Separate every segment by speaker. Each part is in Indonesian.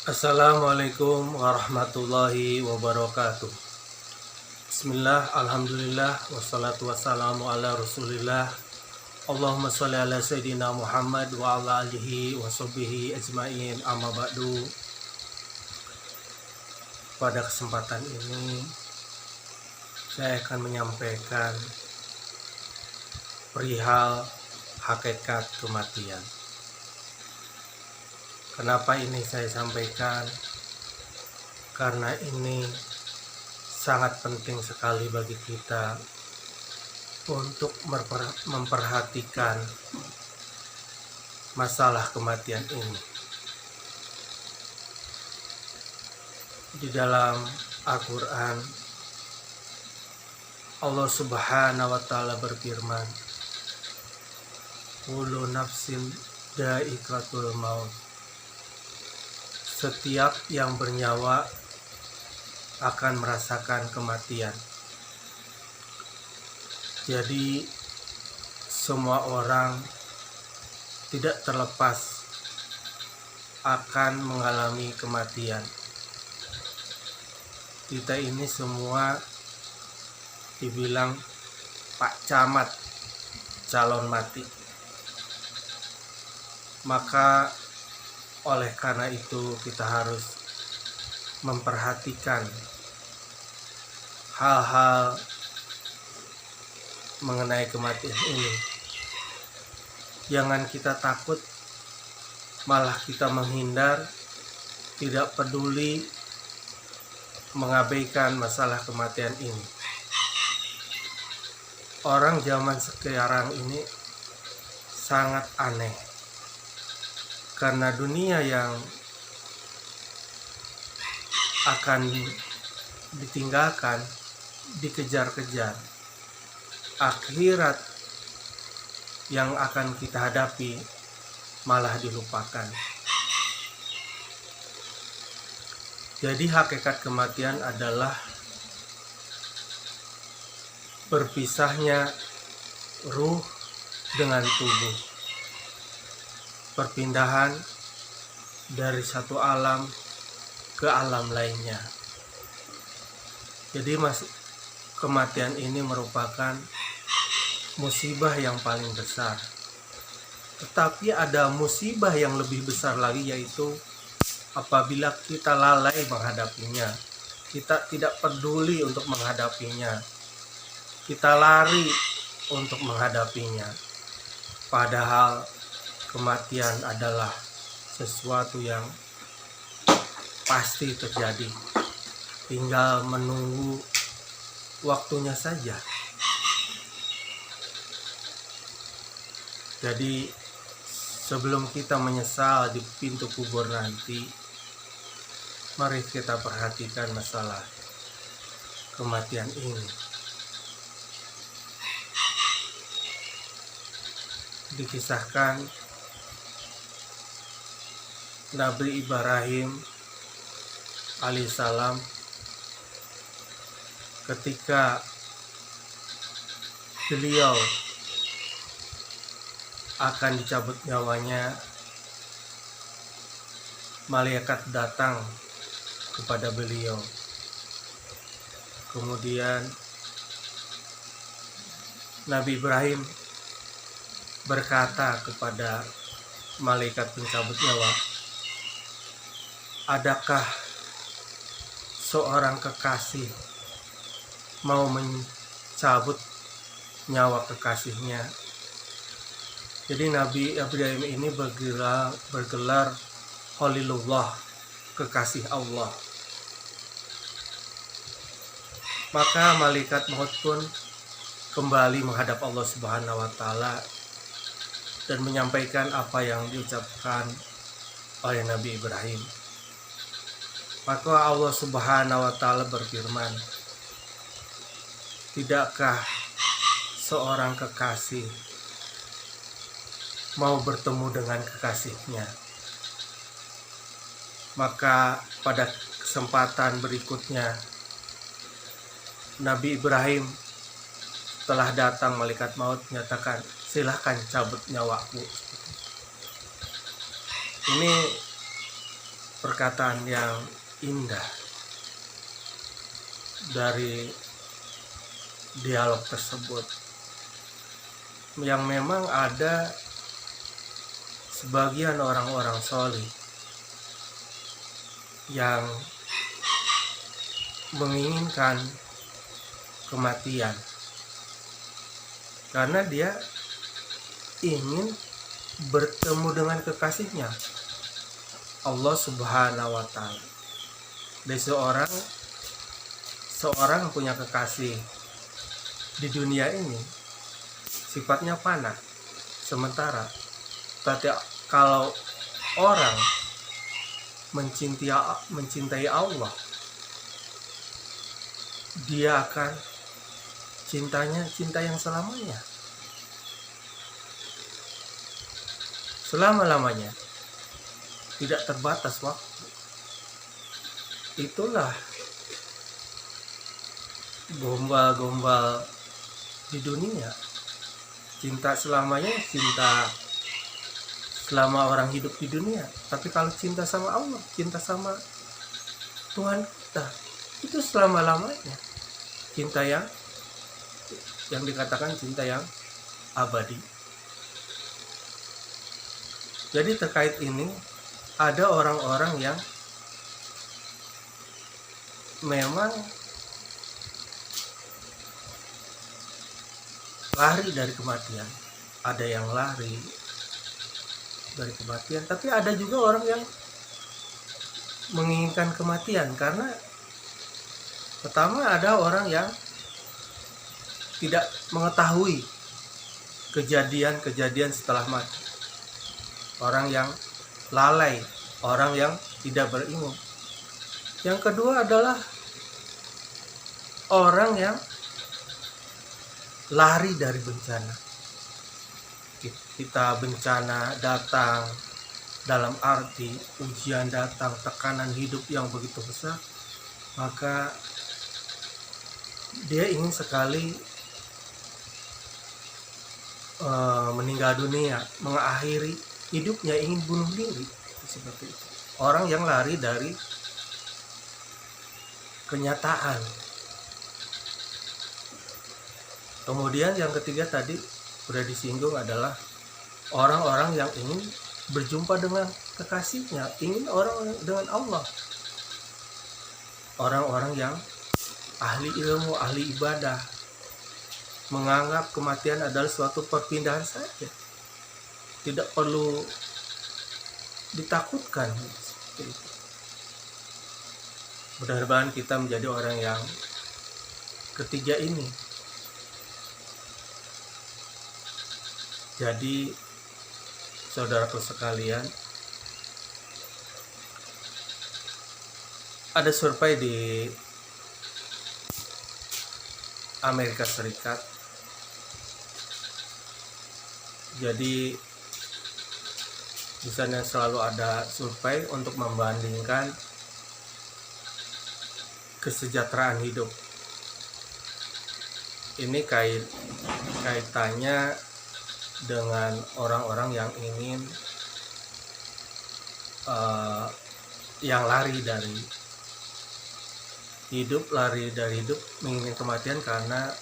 Speaker 1: Assalamualaikum warahmatullahi wabarakatuh. Bismillah, alhamdulillah, wassalatu wassalamu ala rasulillah. Allahumma sholli ala sayyidina Muhammad wa ala alihi wa sahbihi ajmain, amma ba'du. Pada kesempatan ini saya akan menyampaikan perihal hakikat kematian. Kenapa ini saya sampaikan? Karena ini sangat penting sekali bagi kita untuk memperhatikan masalah kematian ini. Di dalam Al-Quran, Allah Subhanahu wa Ta'ala berfirman, "Kullu nafsin dha'iqatul maut." Setiap yang bernyawa akan merasakan kematian. Jadi semua orang tidak terlepas akan mengalami kematian. Kita ini semua dibilang Pak Camat calon mati. Maka oleh karena itu kita harus memperhatikan hal-hal mengenai kematian ini. Jangan kita takut, malah kita menghindar, tidak peduli, mengabaikan masalah kematian ini. Orang zaman sekarang ini sangat aneh. Karena dunia yang akan ditinggalkan, dikejar-kejar. Akhirat yang akan kita hadapi malah dilupakan. Jadi hakikat kematian adalah berpisahnya ruh dengan tubuh. Perpindahan dari satu alam ke alam lainnya. Jadi kematian ini merupakan musibah yang paling besar. Tetapi ada musibah yang lebih besar lagi, yaitu apabila kita lalai menghadapinya. Kita tidak peduli untuk menghadapinya. Kita lari untuk menghadapinya. Padahal kematian adalah sesuatu yang pasti terjadi, tinggal menunggu waktunya saja. Jadi sebelum kita menyesal di pintu kubur nanti, mari kita perhatikan masalah kematian ini. Dikisahkan Nabi Ibrahim alaihissalam ketika beliau akan dicabut nyawanya, malaikat datang kepada beliau. Kemudian Nabi Ibrahim berkata kepada malaikat pencabut nyawa, "Adakah seorang kekasih mau mencabut nyawa kekasihnya?" Jadi Nabi Ibrahim ini bergelar Khalilullah, kekasih Allah. Maka malaikat maut pun kembali menghadap Allah Subhanahu wa Ta'ala dan menyampaikan apa yang diucapkan oleh Nabi Ibrahim. Maka Allah Subhanahu wa Ta'ala berfirman, "Tidakkah seorang kekasih mau bertemu dengan kekasihnya?" Maka pada kesempatan berikutnya Nabi Ibrahim setelah datang malaikat maut menyatakan, "Silahkan cabut nyawaku." Ini perkataan yang indah dari dialog tersebut, yang memang ada sebagian orang-orang solih yang menginginkan kematian karena dia ingin bertemu dengan kekasihnya, Allah Subhanahu wa Ta'ala. Dari seorang punya kekasih di dunia ini sifatnya fana sementara. Tapi kalau orang mencintai Allah, dia akan cinta yang selamanya, selama-lamanya, tidak terbatas waktu. Itulah gombal-gombal di dunia. Cinta selamanya, cinta selama orang hidup di dunia. Tapi kalau cinta sama Allah, cinta sama Tuhan kita, itu selama-lamanya. Cinta yang dikatakan cinta yang abadi. Jadi terkait ini ada orang-orang yang memang lari dari kematian. Ada yang lari dari kematian, tapi ada juga orang yang menginginkan kematian karena pertama ada orang yang tidak mengetahui kejadian setelah mati, orang yang lalai, orang yang tidak berilmu. Yang kedua adalah orang yang lari dari bencana. Kita bencana datang dalam arti ujian datang, tekanan hidup yang begitu besar, maka dia ingin sekali meninggal dunia, mengakhiri hidupnya, ingin bunuh diri, seperti itu. Orang yang lari dari kenyataan. Kemudian yang ketiga tadi sudah disinggung adalah orang-orang yang ingin berjumpa dengan kekasihnya, ingin orang dengan Allah. Orang-orang yang ahli ilmu, ahli ibadah, menganggap kematian adalah suatu perpindahan saja, tidak perlu ditakutkan. Mudah-mudahan kita menjadi orang yang ketiga ini. Jadi saudaraku sekalian, ada survei di Amerika Serikat. Jadi di sana selalu ada survei untuk membandingkan kesejahteraan hidup. Ini kaitannya dengan orang-orang yang ingin yang lari dari hidup, menginginkan kematian karena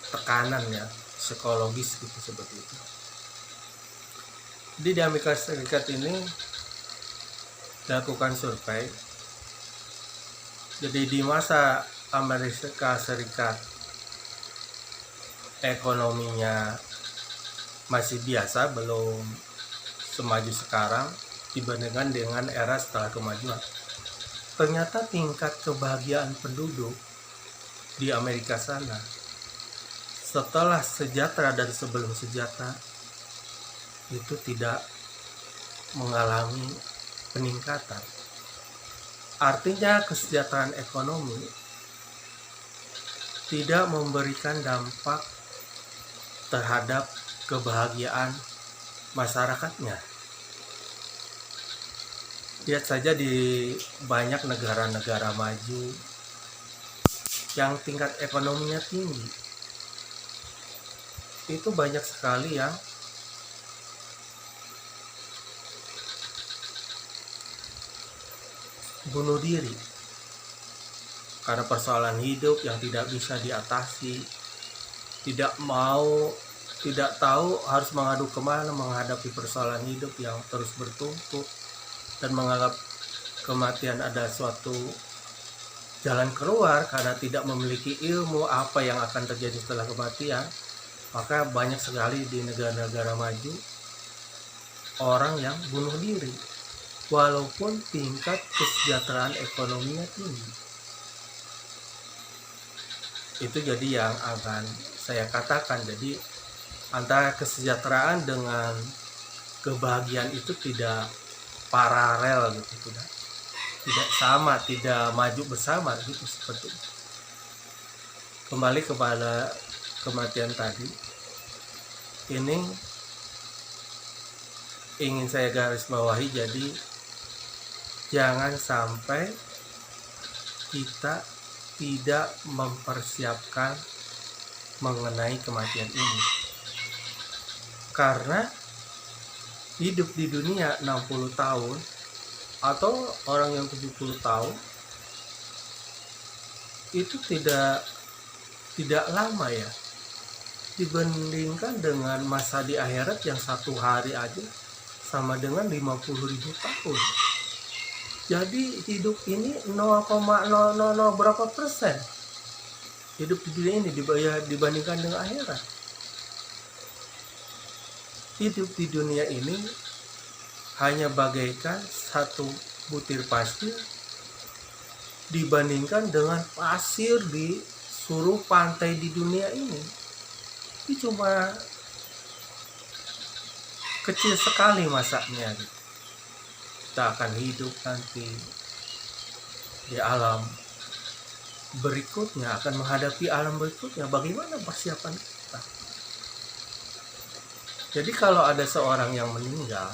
Speaker 1: tekanan ya psikologis gitu, seperti itu. Di Amerika Serikat ini dilakukan survei. Jadi di masa Amerika Serikat ekonominya masih biasa, belum semaju sekarang dibandingkan dengan era setelah kemajuan. Ternyata tingkat kebahagiaan penduduk di Amerika sana setelah sejahtera dan sebelum sejahtera itu tidak mengalami peningkatan. Artinya kesejahteraan ekonomi tidak memberikan dampak terhadap kebahagiaan masyarakatnya. Lihat saja di banyak negara-negara maju yang tingkat ekonominya tinggi, itu banyak sekali yang bunuh diri karena persoalan hidup yang tidak bisa diatasi, tidak tahu harus mengadu kemana menghadapi persoalan hidup yang terus bertumpuk, dan menganggap kematian ada suatu jalan keluar karena tidak memiliki ilmu apa yang akan terjadi setelah kematian. Maka banyak sekali di negara-negara maju orang yang bunuh diri walaupun tingkat kesejahteraan ekonominya tinggi. Itu jadi yang akan saya katakan, jadi antara kesejahteraan dengan kebahagiaan itu tidak paralel gitu, tidak sama, tidak maju bersama gitu. Seperti itu. Kembali kepada kematian tadi, ini ingin saya garis bawahi, jadi jangan sampai kita tidak mempersiapkan mengenai kematian ini, karena hidup di dunia 60 tahun atau orang yang 70 tahun itu tidak lama ya, dibandingkan dengan masa di akhirat yang satu hari aja sama dengan 50.000 tahun. Jadi hidup ini 0,000 berapa persen hidup di dunia ini dibandingkan dengan akhirat. Hidup di dunia ini hanya bagaikan satu butir pasir dibandingkan dengan pasir di seluruh pantai di dunia ini. Itu cuma kecil sekali masanya. Kita akan hidup nanti di alam berikutnya, akan menghadapi alam berikutnya. Bagaimana persiapan kita? Jadi kalau ada seorang yang meninggal,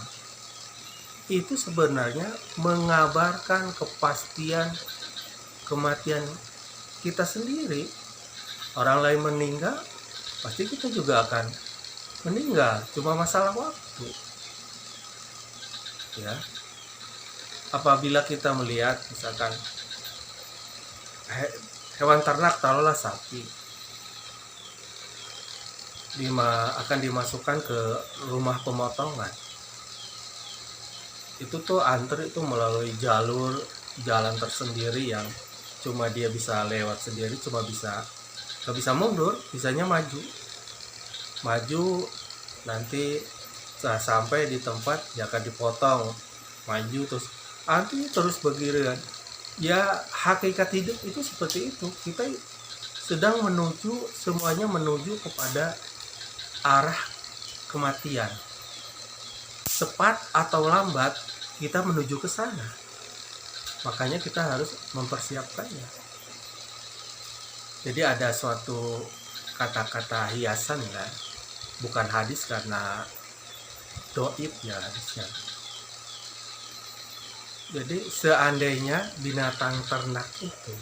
Speaker 1: itu sebenarnya mengabarkan kepastian kematian kita sendiri. Orang lain meninggal, pasti kita juga akan meninggal, cuma masalah waktu. Ya. Apabila kita melihat misalkan hewan ternak, taruhlah sapi, akan dimasukkan ke rumah pemotongan. Itu tuh antri itu melalui jalan tersendiri yang cuma dia bisa lewat sendiri, gak bisa mundur, bisanya maju, nanti sampai di tempat ya akan dipotong, maju terus antri terus bergiringan. Ya hakikat hidup itu seperti itu, kita sedang semuanya menuju kepada arah kematian. Cepat atau lambat kita menuju ke sana. Makanya kita harus mempersiapkannya. Jadi ada suatu kata-kata hiasan ya, bukan hadis karena doib ya hadisnya. Jadi seandainya binatang ternak itu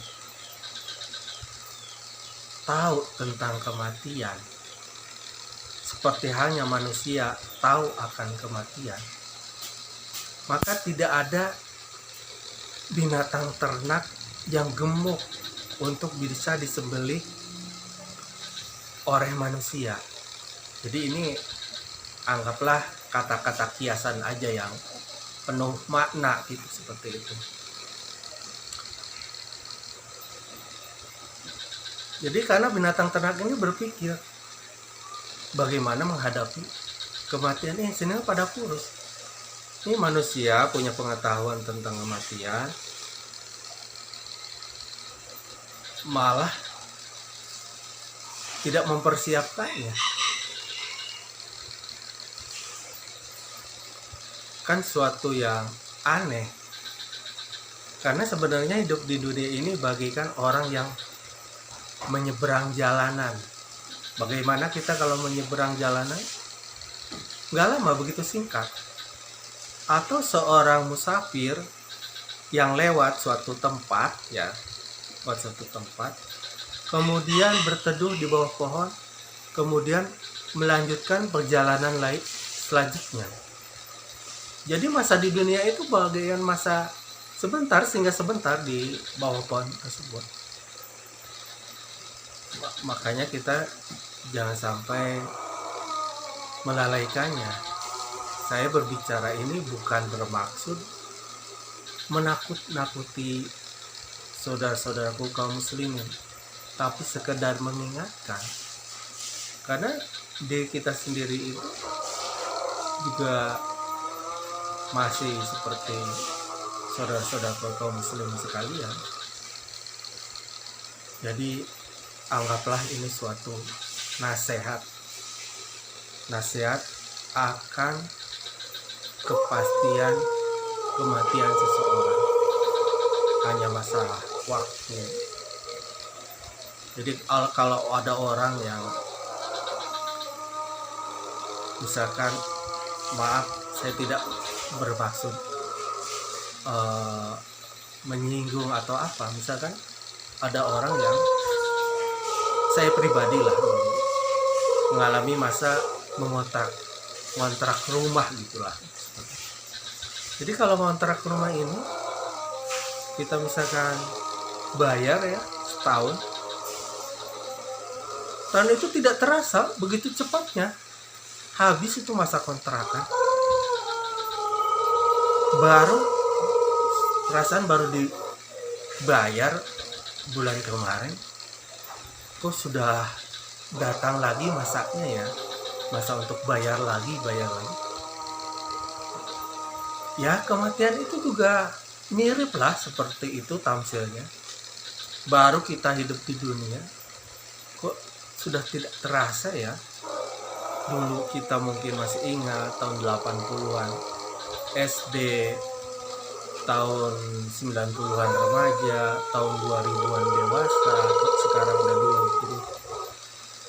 Speaker 1: tahu tentang kematian, seperti halnya manusia tahu akan kematian, maka tidak ada binatang ternak yang gemuk untuk bisa disembelih oleh manusia. Jadi ini anggaplah kata-kata kiasan aja yang penuh makna gitu, seperti itu. Jadi karena binatang ternak ini berpikir bagaimana menghadapi kematian ini, sehingga pada kurus. Ini manusia punya pengetahuan tentang kematian, malah tidak mempersiapkannya. Kan suatu yang aneh, karena sebenarnya hidup di dunia ini bagaikan orang yang menyeberang jalanan. Bagaimana kita kalau menyeberang jalanan? Nggak lama, begitu singkat. Atau seorang musafir yang lewat suatu tempat ya, kemudian berteduh di bawah pohon, kemudian melanjutkan perjalanan lain selanjutnya. Jadi masa di dunia itu bagaikan masa sebentar, singgah sebentar di bawah pohon tersebut. Makanya kita jangan sampai melalaikannya. Saya berbicara ini bukan bermaksud menakut-nakuti saudara-saudaraku kaum muslimin, tapi sekedar mengingatkan. Karena diri kita sendiri itu juga masih seperti saudara-saudara kaum muslimin sekalian. Jadi anggaplah ini suatu nasihat akan kepastian kematian seseorang, hanya masalah waktu. Jadi kalau ada orang yang misalkan, maaf saya tidak bermaksud menyinggung atau apa, misalkan ada orang yang saya pribadi lah mengalami masa mengontrak rumah gitulah. Jadi kalau mengontrak rumah ini kita misalkan bayar ya setahun, dan itu tidak terasa begitu cepatnya habis itu masa kontrakan, perasaan baru dibayar bulan kemarin, kok sudah datang lagi masanya ya, masa untuk bayar lagi. Ya, kematian itu juga mirip lah seperti itu tamsilnya. Baru kita hidup di dunia, kok sudah tidak terasa ya. Dulu kita mungkin masih ingat tahun 80-an SD, tahun 90-an remaja, tahun 2000-an dewasa, sekarang udah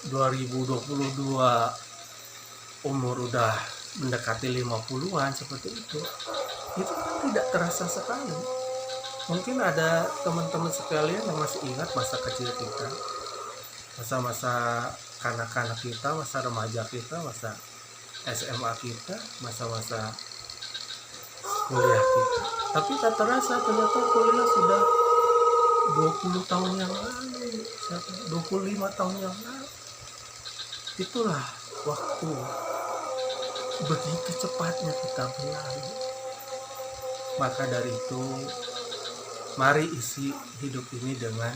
Speaker 1: 2022 umur udah mendekati 50-an, seperti itu kan tidak terasa sekali. Mungkin ada teman-teman sekalian yang masih ingat masa kecil kita, masa-masa kanak-kanak kita, masa remaja kita, masa SMA kita, masa-masa kuliah kita. Tapi tak terasa ternyata kuliah sudah 20 tahun yang lalu, 25 tahun yang lalu. Itulah waktu, begitu cepatnya kita berlalu. Maka dari itu, mari isi hidup ini dengan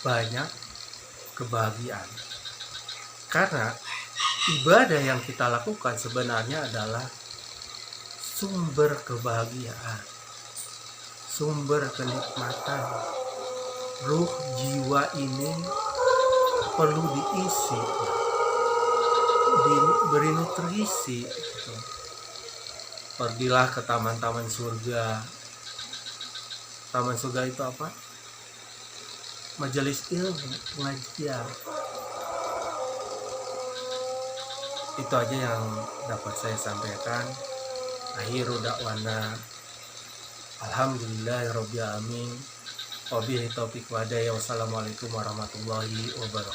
Speaker 1: banyak kebahagiaan. Karena ibadah yang kita lakukan sebenarnya adalah sumber kebahagiaan, sumber kenikmatan. Ruh jiwa ini perlu diisi, diberi nutrisi gitu. Pergilah ke taman-taman surga. Taman surga itu apa? Majelis ilmu, pengajian. Itu aja yang dapat saya sampaikan. Akhiru da'wana alhamdulillahirabbil alamin. Wabillahi taufiq wa hidayah. Wassalamualaikum warahmatullahi wabarakatuh.